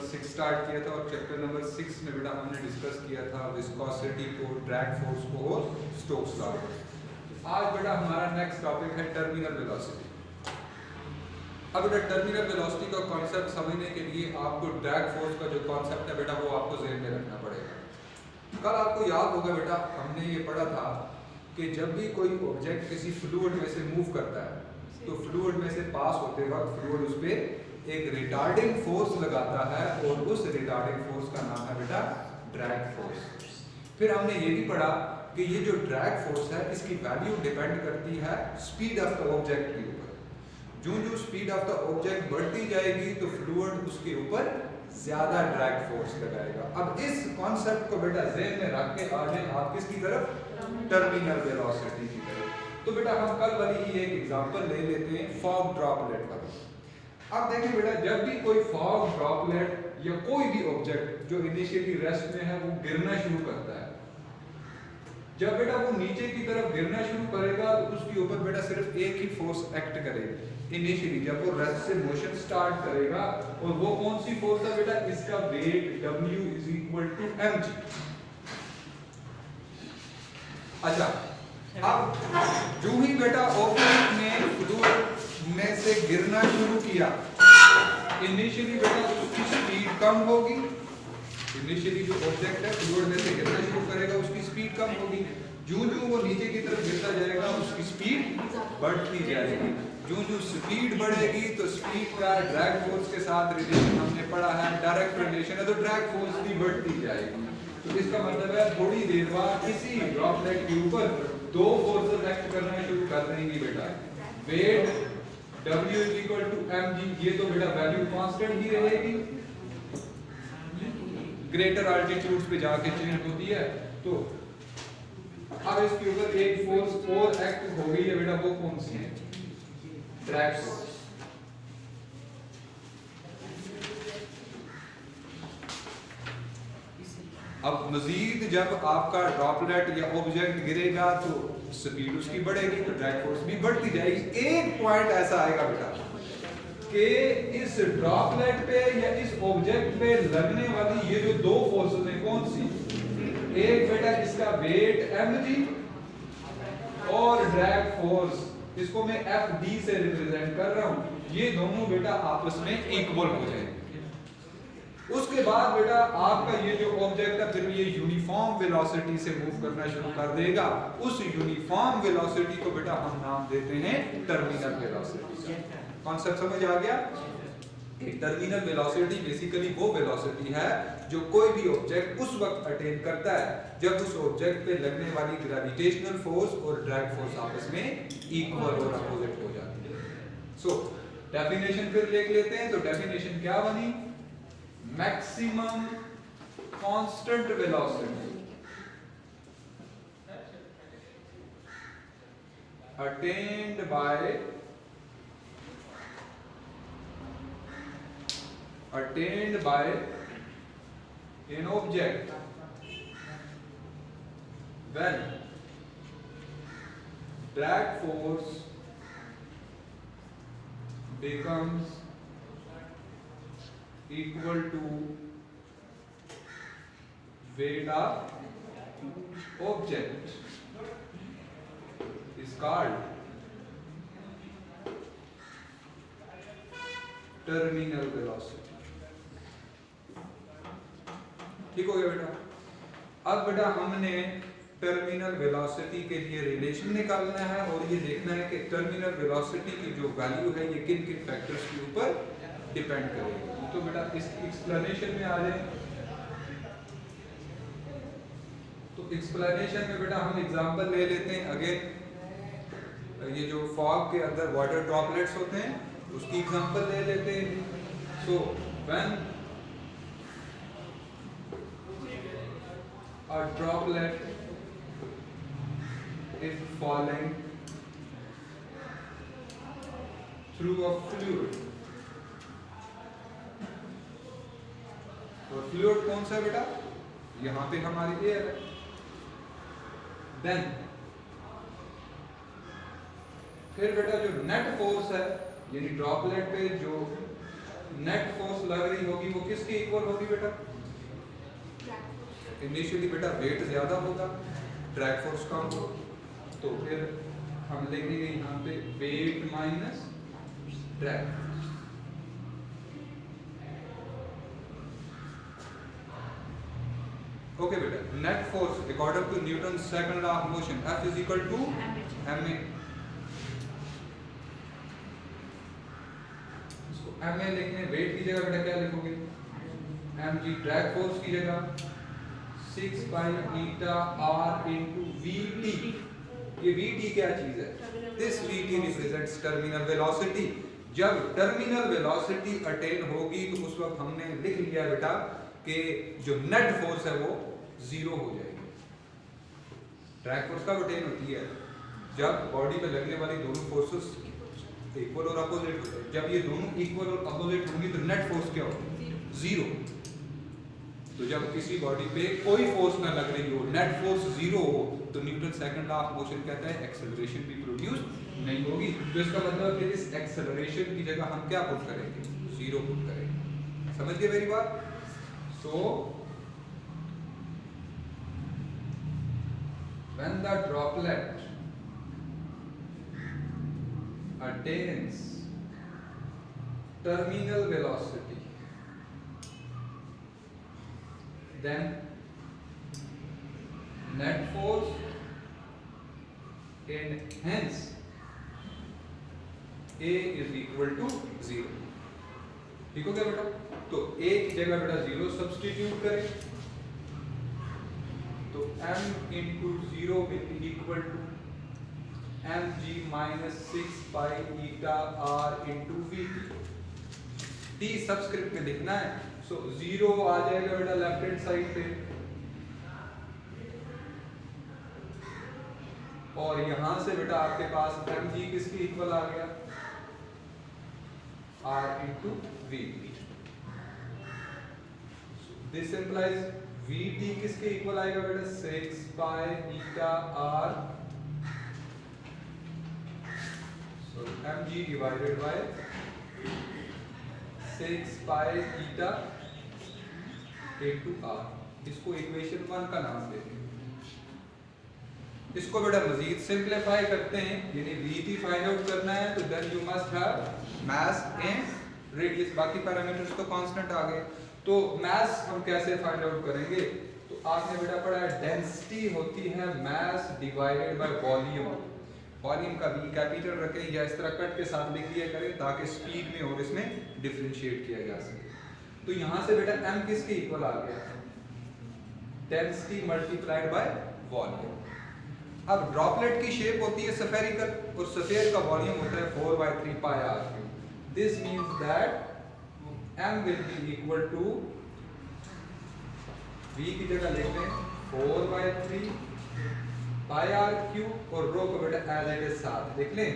Number 6 start किया था और चैप्टर नंबर 6 में बेटा हमने डिस्कस किया था विस्कोसिटी को, ड्रैग फोर्स को और स्टोक्स लॉ को। आज बेटा हमारा नेक्स्ट टॉपिक है टर्मिनल वेलोसिटी। अब बेटा टर्मिनल वेलोसिटी का कॉन्सेप्ट समझने के लिए आपको ड्रैग फोर्स का जो कॉन्सेप्ट है बेटा वो आपको ज़हन में रखना पड़ेगा। कल आपको याद होगा बेटा हमने ये पढ़ा था कि जब भी कोई ऑब्जेक्ट किसी फ्लूइड में से मूव करता है तो फ्लूइड में से पास होते वक्त फ्लूइड उस पर एक रिटार्डिंग फोर्स लगाता है और उस रिटार्डिंग फोर्स का नाम है बेटा ड्रैग फोर्स। फिर हमने ये भी पढ़ा कि ये जो ड्रैग फोर्स है इसकी वैल्यू डिपेंड करती है स्पीड ऑफ द ऑब्जेक्ट के ऊपर। जो स्पीड ऑफ द ऑब्जेक्ट बढ़ती जाएगी तो फ्लूइड उसके ऊपर ज्यादा ड्रैग फोर्स लगाएगा। अब इस कॉन्सेप्ट को बेटा ज़हन में रख के आ जाए आप किसकी तरफ, टर्मिनल वेलोसिटी की तरफ। तो बेटा हम कल वाली ही एक एग्जांपल ले लेते हैं फॉग ड्रॉपलेट का। अब देखिए बेटा जब भी कोई फॉग ड्रॉपलेट या कोई भी ऑब्जेक्ट जो इनिशियली रेस्ट में है वो गिरना शुरू करता है, जब बेटा वो नीचे की तरफ गिरना शुरू करेगा तो उसके ऊपर बेटा सिर्फ एक ही फोर्स एक्ट करेगी इनिशियली जब वो रेस्ट से मोशन स्टार्ट करेगा। और वो कौन सी फोर्स है बेटा, इसका वेट W = mg। अच्छा अब जो ही बेटा ऑब्जेक्ट ने फ्लूइड में से गिरना शुरू किया इनिशियली बेटा उसकी स्पीड कम होगी। इनिशियली जो ऑब्जेक्ट है फ्लूइड में से गिरना शुरू करेगा उसकी स्पीड कम होगी। जो वो नीचे की तरफ गिरता जाएगा उसकी स्पीड बढ़ती जाएगी। जो स्पीड बढ़ेगी तो स्पीड का ड्रैग फोर्स के साथ रिलेशन हमने पढ़ा है, डायरेक्ट रिलेशन है, तो ड्रैग फोर्स भी बढ़ती जाएगी। तो इसका मतलब है थोड़ी देर बाद किसी ड्रॉपलेट के ऊपर दो फोर्सेस एक्ट करना शुरू कर देंगी बेटा। वेट W = mg, ये तो बेटा वैल्यू कांस्टेंट ही रहेगी, ग्रेटर अल्टीट्यूड्स पे जाके चेंज होती है। तो अब इसके ऊपर एक फोर्स और एक्ट हो गई है बेटा, वो कौन सी है, ड्रैग फोर्स। अब मजीद जब आपका ड्रॉपलेट या ऑब्जेक्ट गिरेगा तो स्पीड उसकी बढ़ेगी तो ड्रैग फोर्स भी बढ़ती जाएगी। एक पॉइंट ऐसा आएगा बेटा कि इस ड्रॉपलेट पे या इस ऑब्जेक्ट पे लगने वाली ये जो दो फोर्सेस हैं कौन सी, एक बेटा इसका वेट mg और ड्रैग फोर्स, इसको मैं FD से रिप्रेजेंट कर रहा हूं, ये दोनों बेटा आपस में इक्वल हो जाएंगे। उसके बाद बेटा आपका ये जो ऑब्जेक्ट है फिर ये यूनिफॉर्म वेलोसिटी से मूव करना शुरू कर देगा। उस यूनिफॉर्म वेलोसिटी को बेटा हम नाम देते हैं टर्मिनल वेलोसिटी। कॉन्सेप्ट समझ आ गया? टर्मिनल वेलोसिटी बेसिकली वो वेलोसिटी है जो कोई भी ऑब्जेक्ट उस वक्त अटेन करता है जब उस ऑब्जेक्ट पे लगने वाली ग्रेविटेशनल फोर्स और ड्रैग फोर्स आपस में इक्वल और अपोजिट हो जाती है। सो डेफिनेशन फिर देख लेते हैं। तो डेफिनेशन क्या बनी, maximum constant velocity attend bye an object when drag force becomes equal to weight of object is called terminal velocity। ठीक हो गया बेटा। अब बेटा हमने टर्मिनल वेलोसिटी के लिए रिलेशन निकालना है और ये देखना है कि टर्मिनल वेलोसिटी की जो वैल्यू है ये किन किन फैक्टर्स के ऊपर डिपेंड करेगी। तो बेटा इस एक्सप्लेनेशन में आ जाए। तो एक्सप्लेनेशन में बेटा हम एग्जांपल ले लेते हैं। अगेन ये जो फॉग के अंदर वाटर ड्रॉपलेट्स होते हैं उसकी एग्जांपल ले लेते हैं। So when a droplet is falling through a fluid, तो फ्लूइड कौन सा है बेटा, यहां पे हमारी एयर है। देन फिर बेटा जो नेट फोर्स है यानी ड्रॉपलेट पे जो नेट फोर्स लग रही होगी वो किसके इक्वल होगी बेटा? इनिशियली बेटा वेट ज्यादा होगा, ड्रैग फोर्स कम हो, तो फिर हम लिखेंगे यहाँ पे वेट माइनस ड्रैग। ओके बेटा, net force according to Newton second law of motion F is equal to ma। इसको ma लिखने, वेट की जगह बेटा क्या लिखोगे? mg, ड्रैग फोर्स की जगह 6 pi eta r into vt। ये vt क्या चीज है? This vt represents terminal velocity. जब टर्मिनल वेलोसिटी अटेन होगी तो उस वक्त हमने लिख लिया बेटा कि जो नेट फोर्स है वो जीरो हो जाएगी। ड्रैग फोर्स कब अटेन होती है? जब बॉडी पे लगने वाली दोनों फोर्सेस इक्वल और अपोजिट होते हैं। जब ये दोनों इक्वल और अपोजिट होंगी तो नेट फोर्स क्या होगी? जीरो। तो जब किसी बॉडी पे कोई फोर्स ना लग रही हो, नेट फोर्स जीरो हो, तो Newton second law of motion कहता है एक्सेलरेशन भी प्रोड्यूस नहीं होगी। तो इसका मतलब कि इस एक्सेलरेशन की जगह हम क्या पुट करेंगे? जीरो पुट करेंगे। समझ गए मेरी बात? So when the droplet attains terminal velocity, then net force and hence A is equal to 0। ठीक हो गया बेटा? तो a की जगह बेटा 0 सब्स्टिट्यूट करें तो m into 0 will be equal to mg minus 6 pi eta r into vt। t subscript में लिखना है। सो 0 आ जाएगा बेटा लेफ्ट हैंड साइड पे, और यहां से बेटा आपके पास mg किसके इक्वल आ गया? r into vt। This implies Vt किसके इक्वल आएगा बेटा? 6 pi eta r, so mg divided by 6 pi eta into r। इसको इक्वेशन 1 का नाम देते हैं। इसको बेटा मजीद सिंप्लीफाई करते हैं, यानी Vt फाइंड आउट करना है तो then you must have mass and radius. बाकी पैरामीटर्स तो कांस्टेंट आ गए। तो मास हम कैसे फाइंड आउट करेंगे? तो आपने बेटा पढ़ा है डेंसिटी होती है mass divided by volume. Volume का v कैपिटल रखें या इस तरह कट के साथ लिख दिया करें ताकि स्पीड में और इसमें डिफरेंशिएट किया जा सके। तो यहां से बेटा m किसके इक्वल आ गया? Density multiplied by volume. अब ड्रॉपलेट की शेप होती है स्फेरिकल और स्फीयर का वॉल्यूम होता है 4/3 पाई r। This means that m will be equal to v की जगह लिख लें 4/3 पाई r क्यूब और रो को बेटा एज इट इज साथ लिख लें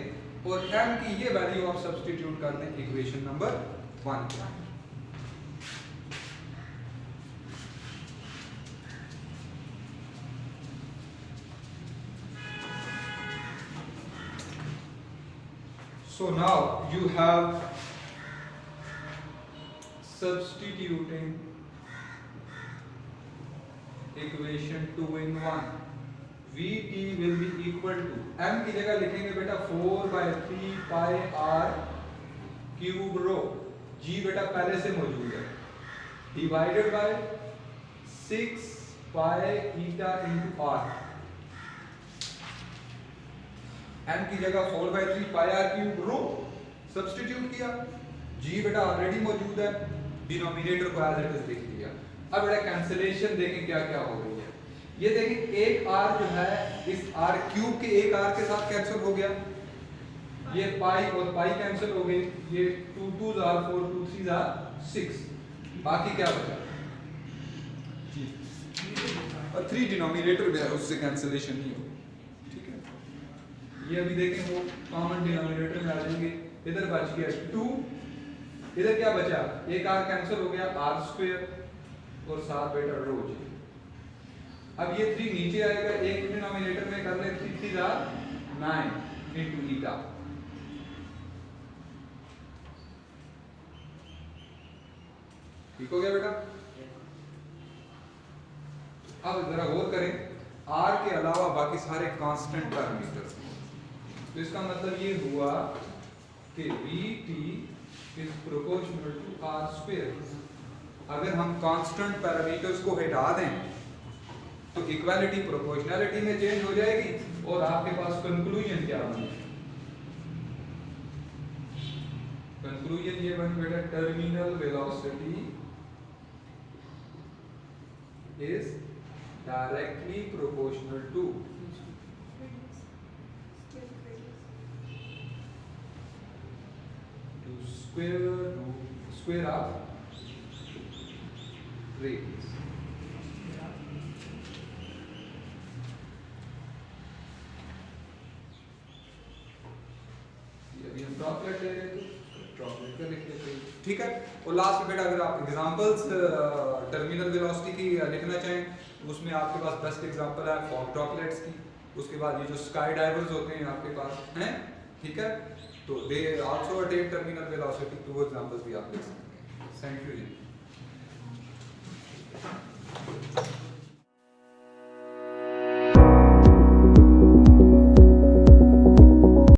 और m की ये वैल्यू आप सब्स्टिट्यूट कर दें इक्वेशन नंबर 1 के। So now you have substituting equation 2 in 1, Vt will be equal to m की जगह लिखेंगे बेटा 4/3 पाई r क्यूब रो, g बेटा पहले से मौजूद है, divided by 6 pi eta into r। m की जगह 4/3 पाई r क्यूब रो सब्स्टिट्यूट किया, g बेटा ऑलरेडी मौजूद है, डिनोमिनेटर को एज इट इज लिख दिया। अब बेटा कैंसिलेशन देखें क्या क्या हो रही है। ये देखिए एक r जो है इस r क्यूब के एक r के साथ कैंसिल हो गया, ये पाई और पाई कैंसिल हो गई, ये 2 2s are 4 2 3s are 6, बाकी क्या बचा जी और 3 डिनोमिनेटर में है उससे कैंसिलेशन नहीं होगी। ठीक है, ये अभी देखें वो कॉमन डिनोमिनेटर में आ जाएंगे। इधर बच गया 2, इधर क्या बचा, एक r कैंसिल हो गया r² और साथ बेटा रो जी। अब ये 3 नीचे आएगा, एक डिनोमिनेटर में कर ले 3 3s are 9 into eta। ठीक हो गया बेटा? अब जरा गौर करें, r के अलावा बाकी सारे कांस्टेंट पैरामीटर्स। तो इसका मतलब ये हुआ कि vt is proportional to r square. अगर हम कांस्टेंट पैरामीटर्स को हटा दें तो इक्वालिटी प्रोपोर्शनैलिटी में चेंज हो जाएगी और आपके पास कंक्लूजन क्या बने? कंक्लूजन ये बन बेटा, terminal velocity is directly proportional to square of radius। अभी हम ड्रॉपलेट ले रहे थे, ड्रॉपलेट का लिख लेते हैं, ठीक है। और लास्ट में बेटा अगर आप एग्जांपल्स टर्मिनल वेलोसिटी की लिखना चाहें उसमें आपके पास बेस्ट एग्जांपल है फॉग ड्रॉपलेट्स की। उसके बाद ये जो स्काई डाइवर्स होते हैं आपके पास हैं, ठीक है, तो they also attain terminal velocity. तो वो एग्जांपल्स भी आप लिख सकते हैं। Thank you ji.